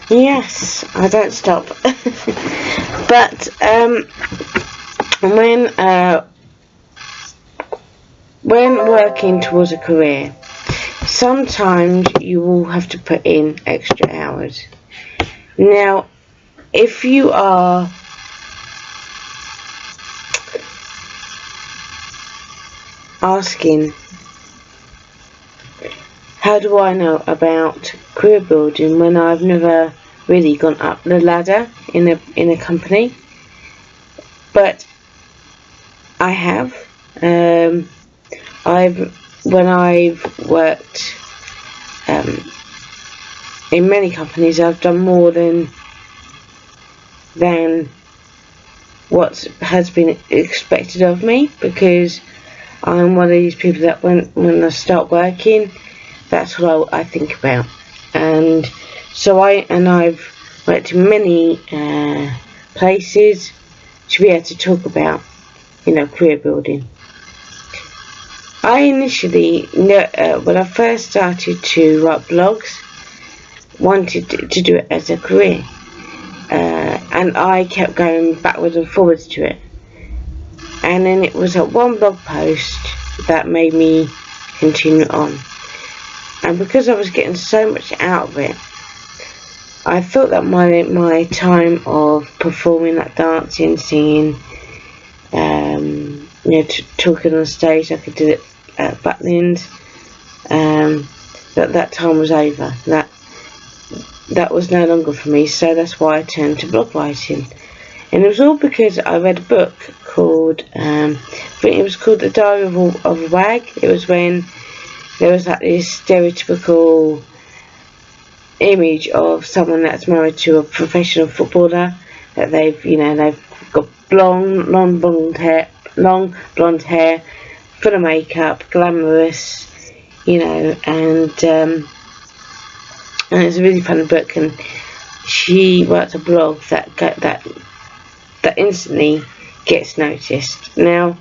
Yes, I don't stop. But when working towards a career, sometimes you will have to put in extra hours. Now, if you are asking, how do I know about career building when I've never really gone up the ladder in a company? But I have. When I've worked in many companies, I've done more than what has been expected of me, because I'm one of these people that when I start working, that's what I think about. And so I've worked in many places to be able to talk about, career building. I initially, when I first started to write blogs, wanted to do it as a career, and I kept going backwards and forwards to it. And then it was at one blog post that made me continue on. And because I was getting so much out of it, I thought that my time of performing, like dancing, singing, talking on stage, I could do it at Butlins, that time was over. That was no longer for me, so that's why I turned to blog writing. And it was all because I read a book called, I think it was called The Diary of a Wag. It was when there was like this stereotypical image of someone that's married to a professional footballer, that they've got long blonde hair, full of makeup, glamorous, and it's a really fun book. And she writes a blog that instantly gets noticed. Now,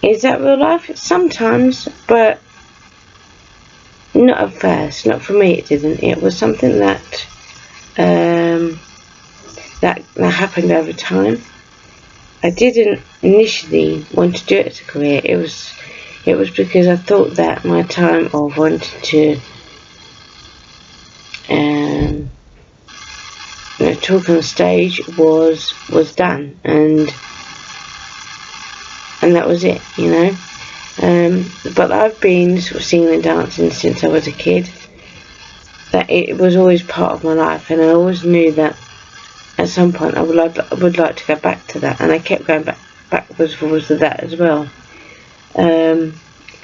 is that real life? Sometimes, but not at first. Not for me, it didn't. It was something that that happened over time. I didn't initially want to do it as a career. It was because I thought that my time of wanting to talk on stage was done, and that was it, but I've been sort of singing and dancing since I was a kid. That it was always part of my life, and I always knew that at some point I would like to go back to that, and I kept going backwards forwards to that as well,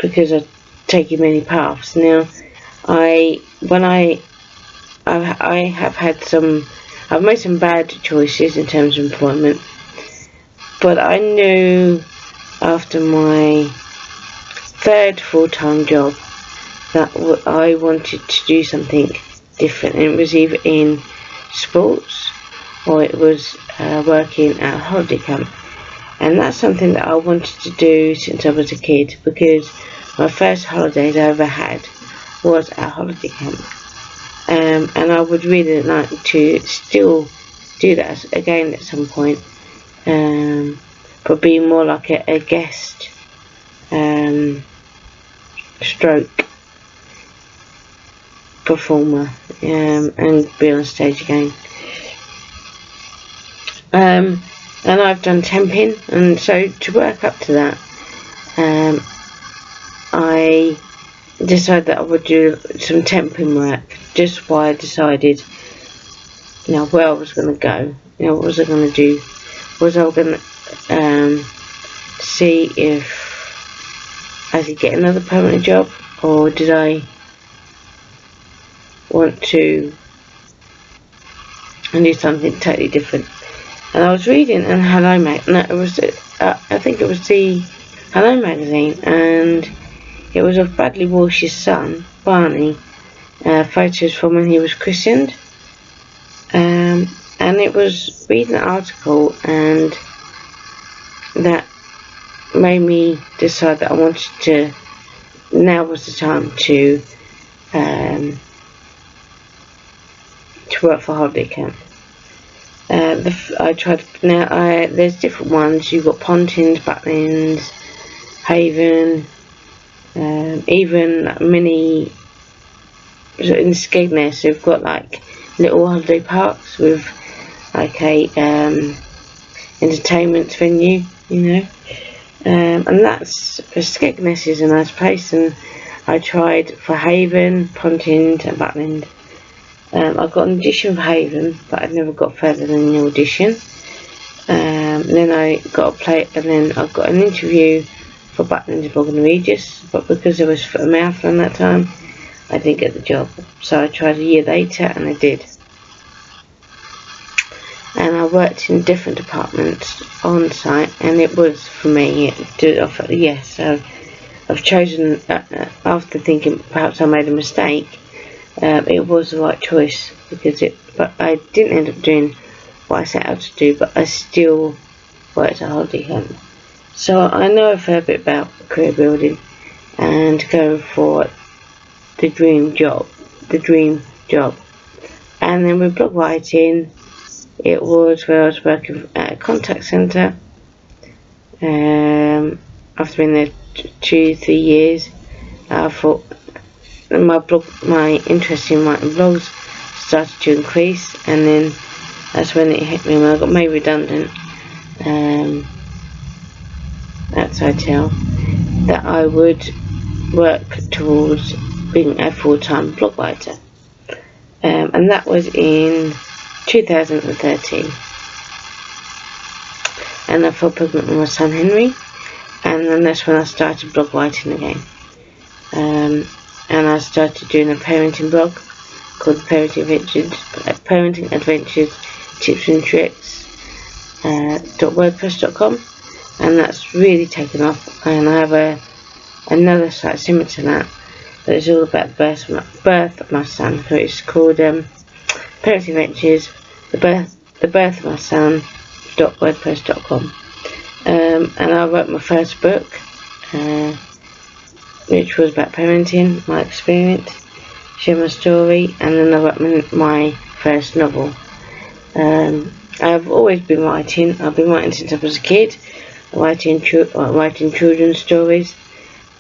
because I've taken many paths. Now, I've made some bad choices in terms of employment, but I knew after my third full-time job that I wanted to do something different, and it was either in sports or it was working at a holiday camp. And that's something that I wanted to do since I was a kid, because my first holidays I ever had was at a holiday camp. And I would really like to still do that again at some point, but be more like a guest stroke performer, and be on stage again. And I've done temping, and so to work up to that, I decided that I would do some temping work, just while I decided, where I was going to go. What was I going to do? Was I going to see if I could get another permanent job, or did I want to do something totally different? And I was reading I think it was the Hello magazine, and it was of Bradley Walsh's son, Barney, photos from when he was christened, and it was reading an article, and that made me decide that I wanted to, now was the time to to work for Holiday Camp. I tried, there's different ones. You've got Pontins, Butlins, Haven, even mini, in Skegness we've got like little holiday parks with like a entertainment venue, and that's, Skegness is a nice place, and I tried for Haven, Pontins and Butlins. I got an audition for Haven, but I never got further than the audition. Then I got then I got an interview for Butlins and Bognor Regis, but because there was a marathon that time, I didn't get the job. So I tried a year later, and I did. And I worked in different departments on site, and it was for me. Yes, I've chosen, after thinking perhaps I made a mistake. It was the right choice, but I didn't end up doing what I set out to do, but I still worked at Holiday Camp. So I know a fair bit about career building and going for the dream job. And then with blog writing, it was where I was working at a contact centre. After being there 2-3 years, I thought my interest in writing blogs started to increase, and then that's when it hit me when I got made redundant at Sitel, that I would work towards being a full-time blog writer, and that was in 2013. And I fell pregnant with my son Henry, and then that's when I started blog writing again. And I started doing a parenting blog called Parenting Adventures Tips and Tricks .wordpress.com, and that's really taken off. And I have another site similar to that, but it's all about the birth of my son. So it's called Parenting Adventures, the birth of my son .wordpress.com. And I wrote my first book, which was about parenting, my experience, share my story, and then I wrote my first novel. I've always been writing. I've been writing since I was a kid, writing children's stories,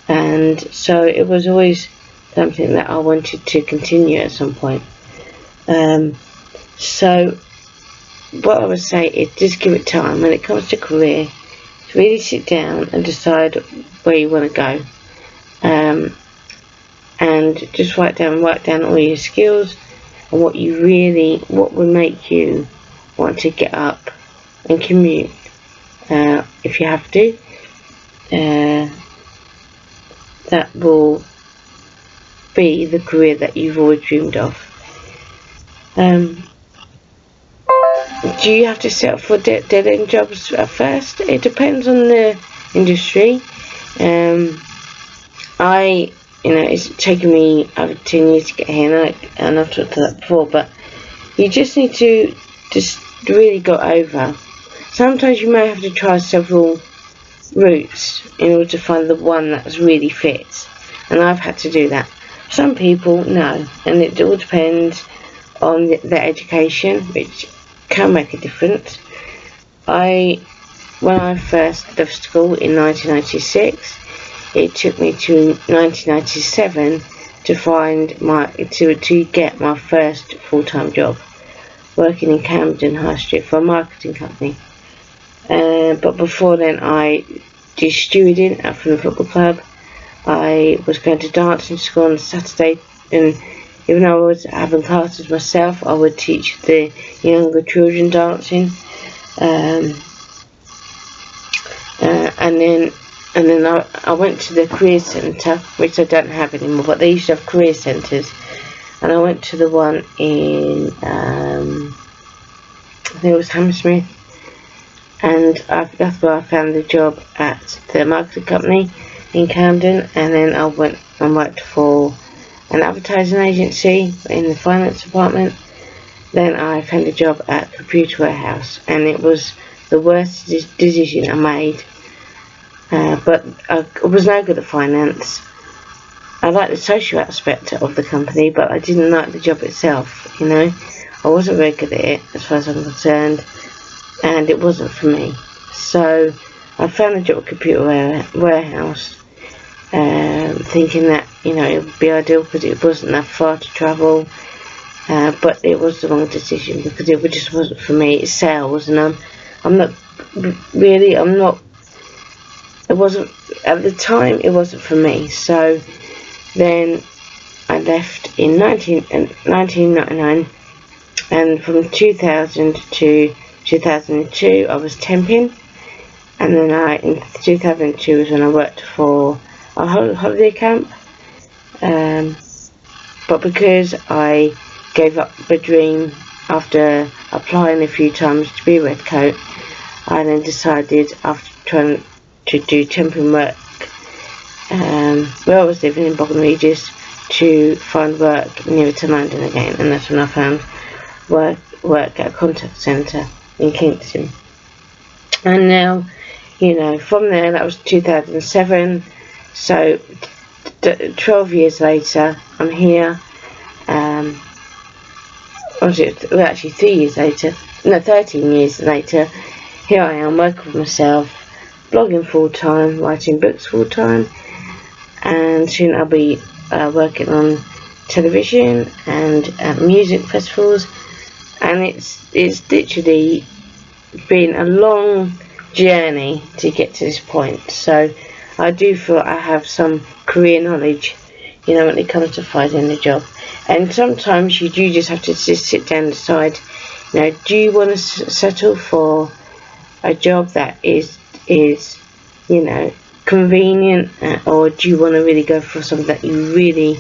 and so it was always something that I wanted to continue at some point. So what I would say is just give it time. When it comes to career, to really sit down and decide where you want to go, and just write down all your skills and what would make you want to get up and commute, if you have to. That will be the career that you've always dreamed of. Do you have to settle for dead-end jobs at first? It depends on the industry. It's taken me over 10 years to get here, and I've talked to that before, but you just need to just really go over. Sometimes you may have to try several routes in order to find the one that really fits, and I've had to do that. Some people, no, and it all depends on their education, which can make a difference. When I first left school in 1996, it took me to 1997 to get my first full-time job, working in Camden High Street for a marketing company. But before then, I did stewarding at the football club. I was going to dancing school on Saturday, and even though I was having classes myself, I would teach the younger children dancing. And then I went to the career centre, which I don't have anymore, but they used to have career centres. And I went to the one in, I think it was Hammersmith, and that's where I found the job at the marketing company in Camden. And then I went and worked for an advertising agency in the finance department. Then I found a job at Computer Warehouse, and it was the worst decision I made. But I was no good at finance. I liked the social aspect of the company, but I didn't like the job itself. I wasn't very good at it as far as I'm concerned, and it wasn't for me. So I found a job at a computer warehouse, thinking that, you know, it would be ideal because it wasn't that far to travel, but it was the wrong decision because it just wasn't for me. It's sales, and I'm not really, it wasn't, at the time, it wasn't for me. So then I left in 1999, and from 2000 to 2002 I was temping, and then in 2002 was when I worked for a holiday camp, but because I gave up the dream after applying a few times to be a red coat, I then decided, after trying to do temping work where I was living in Bognor Regis, to find work nearer to London again, and that's when I found work at a contact centre in Kingston. And now, you know, from there, that was 2007, so 12 years later, I'm here. Actually 3 years later, no, 13 years later, here I am working for myself, blogging full time, writing books full time, and soon I'll be working on television and music festivals, and it's literally been a long journey to get to this point. So I do feel I have some career knowledge, you know, when it comes to finding a job. And sometimes you do just have to just sit down and decide, you know, do you want to settle for a job that is you know, convenient, or do you want to really go for something that you really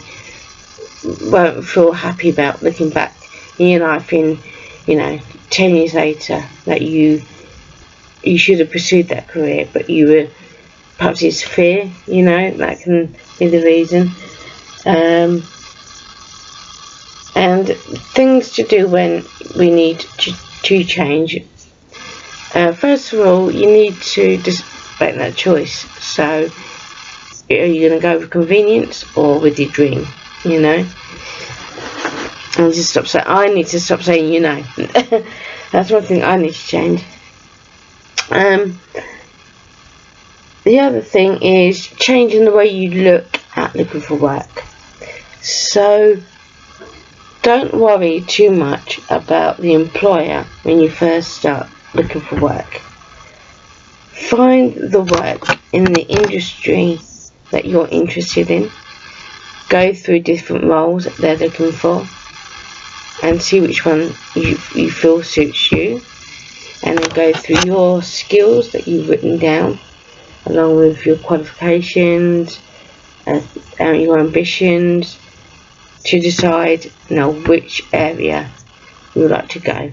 won't feel happy about looking back in your life in, you know, 10 years later, that you should have pursued that career, but you were, perhaps it's fear, you know, that can be the reason. And things to do when we need to change. First of all, you need to just make that choice. So, are you going to go with convenience or with your dream, you know? And just stop saying, I need to stop saying, you know. That's one thing I need to change. The other thing is changing the way you look at looking for work. So, don't worry too much about the employer when you first start looking for work. Find the work in the industry that you're interested in. Go through different roles that they're looking for and see which one you feel suits you, and then go through your skills that you've written down along with your qualifications and your ambitions to decide, you know, which area you would like to go.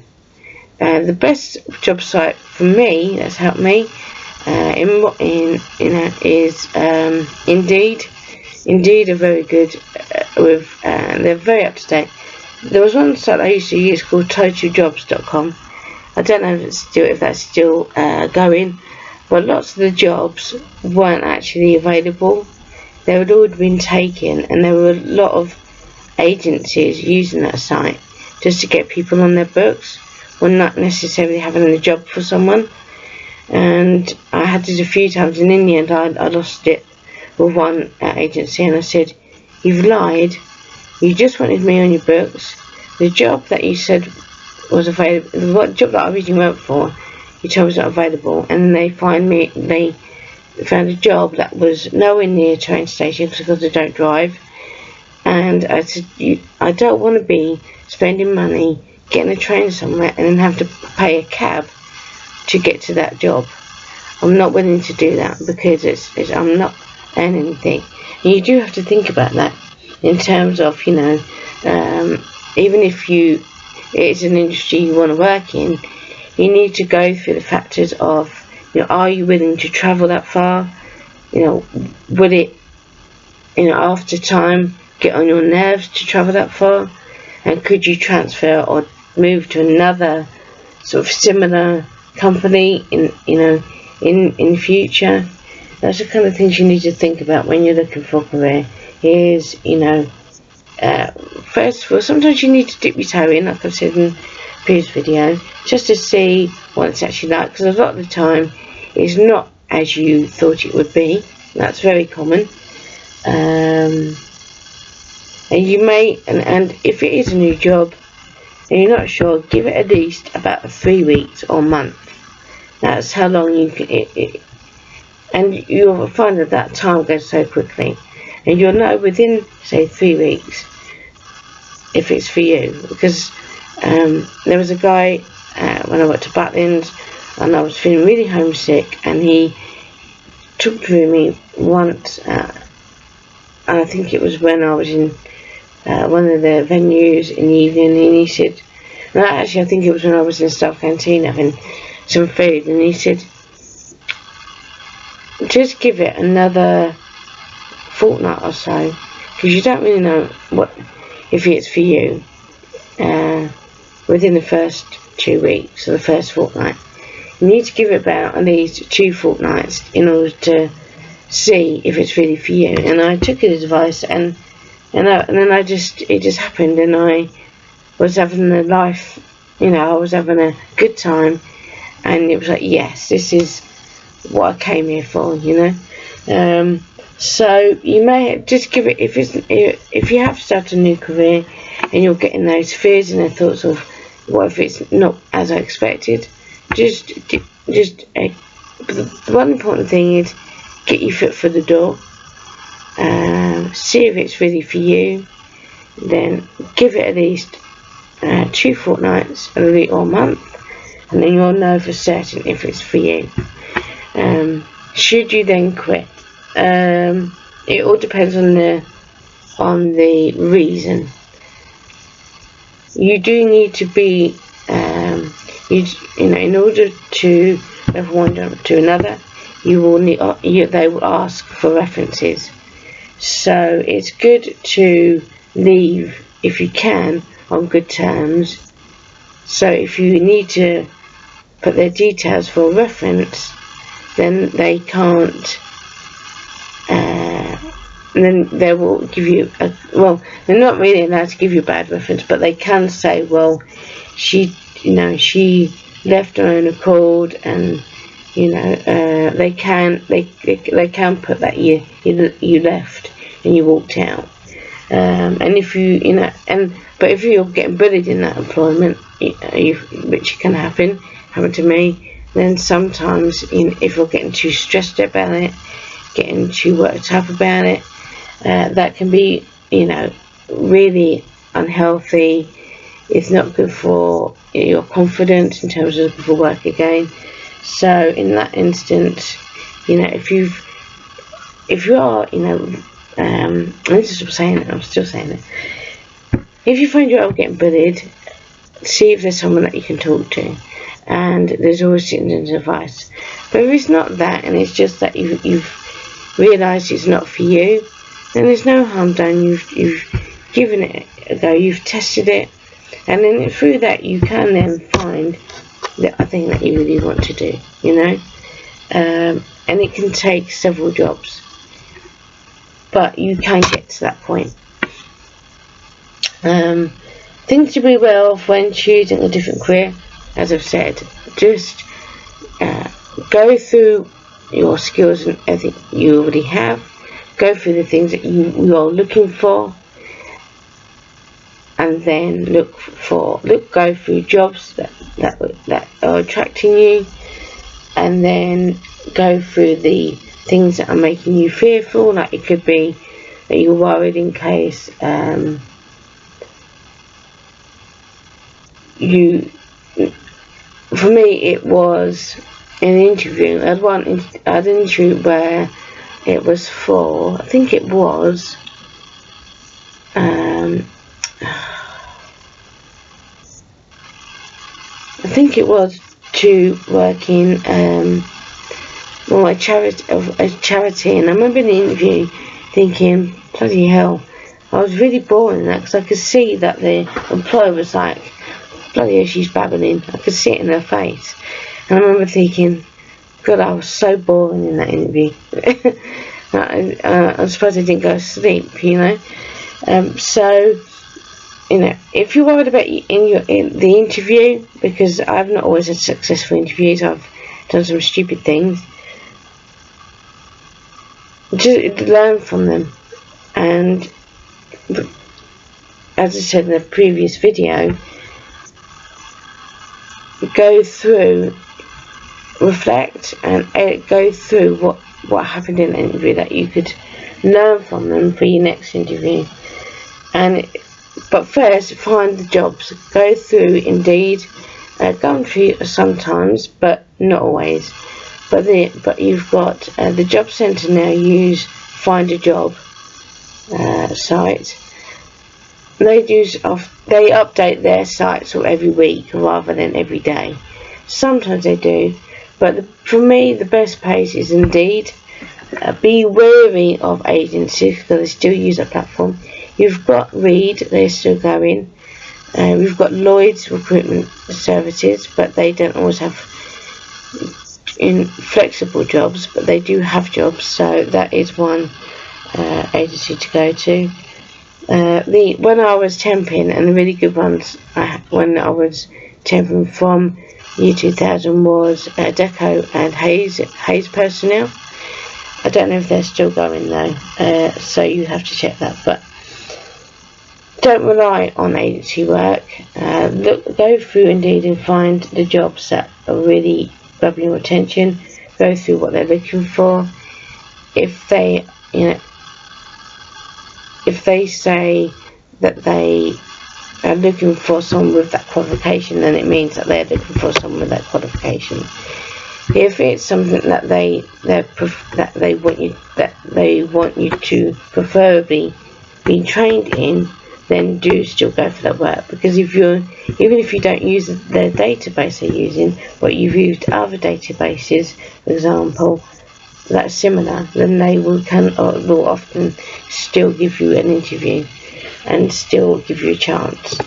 The best job site for me that's helped me is Indeed. Indeed are very good they're very up to date. There was one site I used to use called TotalJobs.com. I don't know if that's still going, but lots of the jobs weren't actually available. They had all been taken, and there were a lot of agencies using that site just to get people on their books, or not necessarily having a job for someone. And I had it a few times, and in the end I lost it with one agency, and I said, "You've lied. You just wanted me on your books. The job that you said was available, the job that I originally went for, you told me was not available." And they found a job that was nowhere near a train station because I don't drive. And I said, I don't want to be spending money getting a train somewhere and then have to pay a cab to get to that job. I'm not willing to do that because I'm not earning anything. And you do have to think about that in terms of, you know, even if it's an industry you want to work in, you need to go through the factors of, you know, are you willing to travel that far? You know, would it, you know, after time get on your nerves to travel that far? And could you transfer or move to another sort of similar company in future? That's the kind of things you need to think about when you're looking for a career. Is, you know, first of all, sometimes you need to dip your toe in, like I've said in the previous video, just to see what it's actually like, because a lot of the time it's not as you thought it would be. That's very common. And you may, and if it is a new job and you're not sure, give it at least about 3 weeks or a month. That's how long you can, and you'll find that time goes so quickly, and you'll know within, say, 3 weeks if it's for you. Because there was a guy when I went to Butlins, and I was feeling really homesick, and he talked to me once, and I think it was when I was in one of the venues in the evening, and he said, no, actually I think it was when I was in the staff canteen having some food, and he said, just give it another fortnight or so, because you don't really know if it's for you within the first 2 weeks or the first fortnight. You need to give it about at least 2 fortnights in order to see if it's really for you. And I took his advice, and then it just happened, and I was having a life, I was having a good time, and it was like, yes, this is what I came here for, so you may just give it, if you have to start a new career and you're getting those fears and those thoughts of what if it's not as I expected, the one important thing is get your foot through the door, see if it's really for you, then give it at least 2 fortnights, a week or a month, and then you'll know for certain if it's for you. Should you then quit? It all depends on the reason. You do need to be, in order to move from one job to another, you will need, they will ask for references. So it's good to leave, if you can, on good terms. So if you need to put their details for reference, then they can't, then they will give you they're not really allowed to give you a bad reference, but they can say, well, she left on her own accord, and they can put that you left and you walked out, and if but if you're getting bullied in that employment, which can happen to me, then sometimes if you're getting too stressed about it, getting too worked up about it, that can be really unhealthy. It's not good for your confidence in terms of looking for work again. So in that instance, if you are, I'm still saying it. If you find yourself getting bullied, see if there's someone that you can talk to, and there's always citizens' advice. But if it's not that, and it's just that you've realised it's not for you, then there's no harm done. You've given it a go, you've tested it, and then through that you can then find the thing that you really want to do, and it can take several jobs, but you can get to that point. Things to be aware of when choosing a different career, as I've said, just go through your skills and everything you already have, go through the things that you are looking for, and then go through jobs that are attracting you, and then go through the things that are making you fearful. Like it could be that you're worried in case for me it was an interview. I had an interview where it was for, I think it was to work in a charity, and I remember in the interview thinking, bloody hell, I was really bored in that, because I could see that the employer was like, bloody hell, she's babbling. I could see it in her face, and I remember thinking, God, I was so boring in that interview. I suppose I didn't go to sleep, So, you know, if you're worried about in the interview, because I've not always had successful interviews, I've done some stupid things. Just learn from them, and as I said in the previous video, go through, reflect, and go through what happened in the interview that you could learn from them for your next interview. But first, find the jobs. Go through Indeed, Gumtree sometimes, but not always. But you've got the Job Centre now. Use Find a Job site. They update their sites every week rather than every day. Sometimes they do, but for me the best place is Indeed. Be wary of agencies because they still use that platform. You've got Reed, they're still going. We've got Lloyd's Recruitment Services, but they don't always have flexible jobs, but they do have jobs, so that is one agency to go to. When I was temping, and the really good ones when I was temping from year 2000 was Deco and Hayes Personnel. I don't know if they're still going though, so you have to check that. But don't rely on agency work. Go through Indeed and find the jobs that are really grabbing your attention. Go through what they're looking for. If they say that they are looking for someone with that qualification, then it means that they're looking for someone with that qualification. If it's something that they want you to preferably be trained in, then do still go for that work. Because even if you don't use their database they're using, but you've used other databases, for example, that's similar, then they will often still give you an interview and still give you a chance.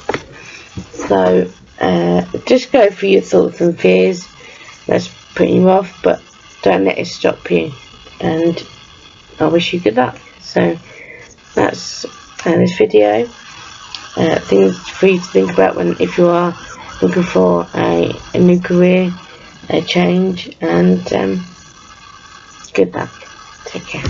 So just go through your thoughts and fears that's putting you off, but don't let it stop you, and I wish you good luck. So that's this video. Things for you to think about if you are looking for a new career, a change, and good luck. Take care.